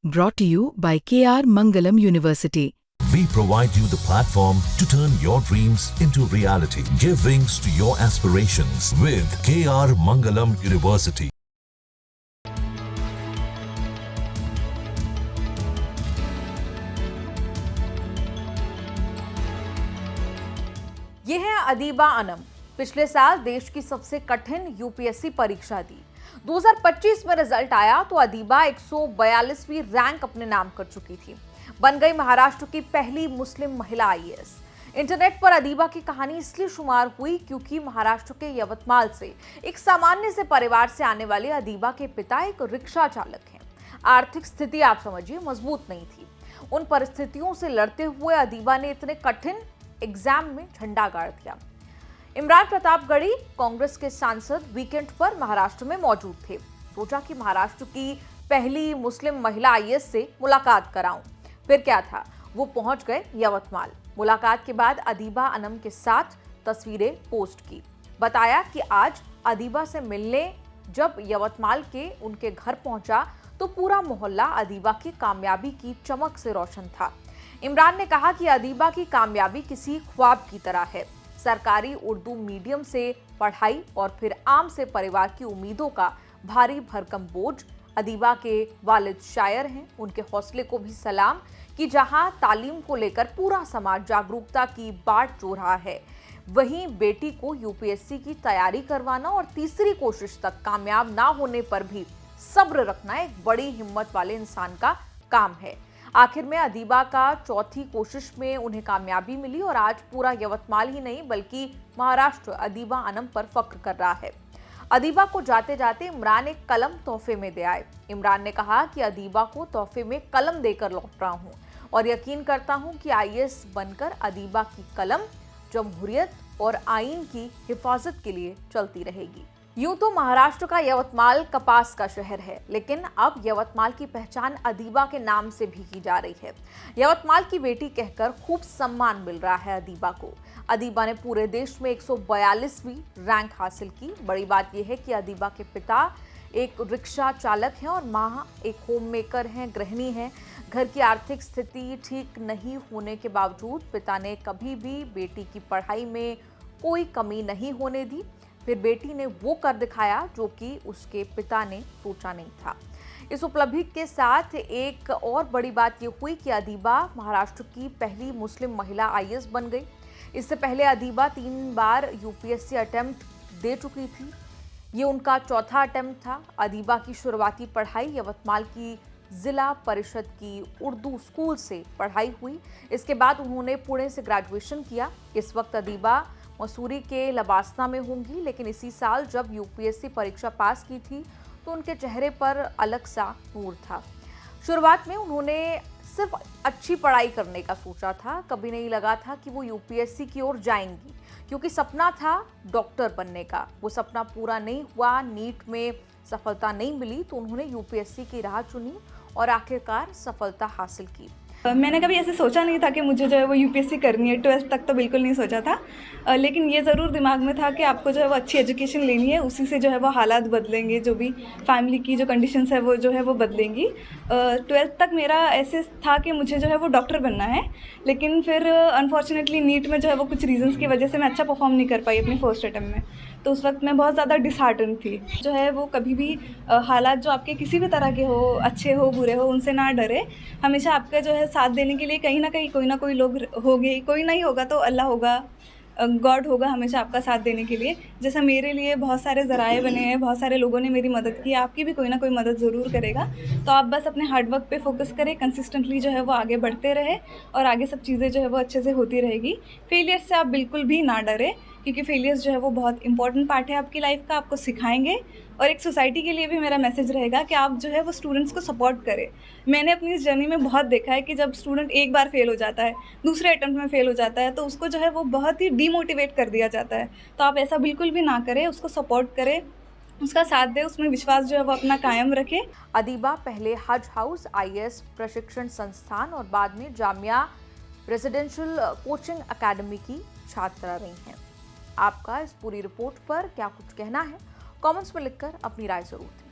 Brought to you by KR Mangalam University. We provide you the platform to turn your dreams into reality. Give wings to your aspirations with KR Mangalam University. ये है अदीबा अनम। पिछले साल देश की सबसे कठिन UPSC परीक्षा दी। 2025 में रिजल्ट आया तो अदीबा 142वीं रैंक अपने नाम कर चुकी थी। बन गई महाराष्ट्र की पहली मुस्लिम महिला आईएएस। इंटरनेट पर अदीबा की कहानी इसलिए शुमार हुई क्योंकि महाराष्ट्र के यवतमाल से एक सामान्य से परिवार से आने वाले अदीबा के पिता एक रिक्शा चालक हैं। आर्थिक स्थिति आप समझिए मजबूत नहीं थी। उन परिस्थितियों से लड़ते हुए अदीबा ने इतने कठिन एग्जाम में झंडा गाड़ दिया। इमरान प्रतापगढ़ी कांग्रेस के सांसद वीकेंड पर महाराष्ट्र में मौजूद थे। सोचा कि महाराष्ट्र की पहली मुस्लिम महिला आईएएस से मुलाकात कराऊं। फिर क्या था, वो पहुंच गए यवतमाल। मुलाकात के बाद अदीबा अनम के साथ तस्वीरें पोस्ट की। बताया कि आज अदीबा से मिलने जब यवतमाल के उनके घर पहुंचा तो पूरा मोहल्ला अदीबा की कामयाबी की चमक से रोशन था। इमरान ने कहा कि अदीबा की कामयाबी किसी ख्वाब की तरह है। सरकारी उर्दू मीडियम से पढ़ाई और फिर आम से परिवार की उम्मीदों का भारी भरकम बोझ। अदीबा के वालिद शायर हैं, उनके हौसले को भी सलाम कि जहां तालीम को लेकर पूरा समाज जागरूकता की बाट जो रहा है, वहीं बेटी को यूपीएससी की तैयारी करवाना और तीसरी कोशिश तक कामयाब ना होने पर भी सब्र रखना एक बड़ी हिम्मत वाले इंसान का काम है। आखिर में अदीबा का चौथी कोशिश में उन्हें कामयाबी मिली और आज पूरा यवतमाल ही नहीं बल्कि महाराष्ट्र अदीबा अनम पर फख्र कर रहा है। अदीबा को जाते जाते इमरान एक कलम तोहफे में दे आए। इमरान ने कहा कि अदीबा को तोहफे में कलम देकर लौट रहा हूं और यकीन करता हूं कि आईएएस बनकर अदीबा की कलम जमहूरियत और आईन की हिफाजत के लिए चलती रहेगी। यूं तो महाराष्ट्र का यवतमाल कपास का शहर है, लेकिन अब यवतमाल की पहचान अदीबा के नाम से भी की जा रही है। यवतमाल की बेटी कहकर खूब सम्मान मिल रहा है अदीबा को। अदीबा ने पूरे देश में 142वीं रैंक हासिल की। बड़ी बात यह है कि अदीबा के पिता एक रिक्शा चालक हैं और मां एक होम मेकर हैं, गृहिणी हैं। घर की आर्थिक स्थिति ठीक नहीं होने के बावजूद पिता ने कभी भी बेटी की पढ़ाई में कोई कमी नहीं होने दी। फिर बेटी ने वो कर दिखाया जो कि उसके पिता ने सोचा नहीं था। इस उपलब्धि के साथ एक और बड़ी बात ये हुई कि अदीबा महाराष्ट्र की पहली मुस्लिम महिला आईएएस बन गई। इससे पहले अदीबा 3 बार यूपीएससी अटेम्प्ट दे चुकी थी। ये उनका चौथा अटेम्प्ट था। अदीबा की शुरुआती पढ़ाई यवतमाल की जिला परिषद की उर्दू स्कूल से पढ़ाई हुई। इसके बाद उन्होंने पुणे से ग्रेजुएशन किया। इस वक्त अदीबा मसूरी के लबासना में होंगी, लेकिन इसी साल जब यूपीएससी परीक्षा पास की थी तो उनके चेहरे पर अलग सा नूर था। शुरुआत में उन्होंने सिर्फ अच्छी पढ़ाई करने का सोचा था। कभी नहीं लगा था कि वो यूपीएससी की ओर जाएंगी, क्योंकि सपना था डॉक्टर बनने का। वो सपना पूरा नहीं हुआ, नीट में सफलता नहीं मिली तो उन्होंने यूपीएससी की राह चुनी और आखिरकार सफलता हासिल की। मैंने कभी ऐसे सोचा नहीं था कि मुझे जो है वो यूपीएससी करनी है। 12th तक तो बिल्कुल नहीं सोचा था, लेकिन ये ज़रूर दिमाग में था कि आपको जो है वो अच्छी एजुकेशन लेनी है, उसी से जो है वो हालात बदलेंगे, जो भी फैमिली की जो कंडीशंस है वो जो है वो बदलेंगी। 12th तक मेरा ऐसे था कि मुझे जो है वो डॉक्टर बनना है, लेकिन फिर अनफॉर्चुनेटली नीट में जो है वो कुछ रीजंस की वजह से मैं अच्छा परफॉर्म नहीं कर पाई अपनी फर्स्ट अटेम्प्ट में। तो उस वक्त मैं बहुत ज़्यादा डिसहार्टन थी। जो है वो कभी भी हालात जो आपके किसी भी तरह के हो, अच्छे हो बुरे हो, उनसे ना डरे। हमेशा आपका जो है साथ देने के लिए कहीं ना कोई लोग होंगे। कोई नहीं होगा तो अल्लाह होगा, गॉड होगा हमेशा आपका साथ देने के लिए। जैसे मेरे लिए बहुत सारे ज़राए बने हैं, बहुत सारे लोगों ने मेरी मदद की, आपकी भी कोई ना कोई मदद ज़रूर करेगा। तो आप बस अपने हार्डवर्क पे फोकस करें, कंसिस्टेंटली जो है वो आगे बढ़ते रहे और आगे सब चीज़ें जो है वो अच्छे से होती रहेगी। फेलियर से आप बिल्कुल भी ना डरें, क्योंकि फेलियर्स जो है वो बहुत इंपॉर्टेंट पार्ट है आपकी लाइफ का, आपको सिखाएंगे। और एक सोसाइटी के लिए भी मेरा मैसेज रहेगा कि आप जो है वो स्टूडेंट्स को सपोर्ट करें। मैंने अपनी इस जर्नी में बहुत देखा है कि जब स्टूडेंट एक बार फेल हो जाता है, दूसरे अटेम्प्ट में फेल हो जाता है, तो उसको जो है वो बहुत ही डीमोटिवेट कर दिया जाता है। तो आप ऐसा बिल्कुल भी ना करें, उसको सपोर्ट करें, उसका साथ दें, उसमें विश्वास जो है वो अपना कायम रखें। अदीबा पहले हज हाउस आईएएस प्रशिक्षण संस्थान और बाद में जामिया रेजिडेंशियल कोचिंग अकेडमी की छात्रा रही हैं। आपका इस पूरी रिपोर्ट पर क्या कुछ कहना है, कमेंट्स में लिखकर अपनी राय जरूर दें।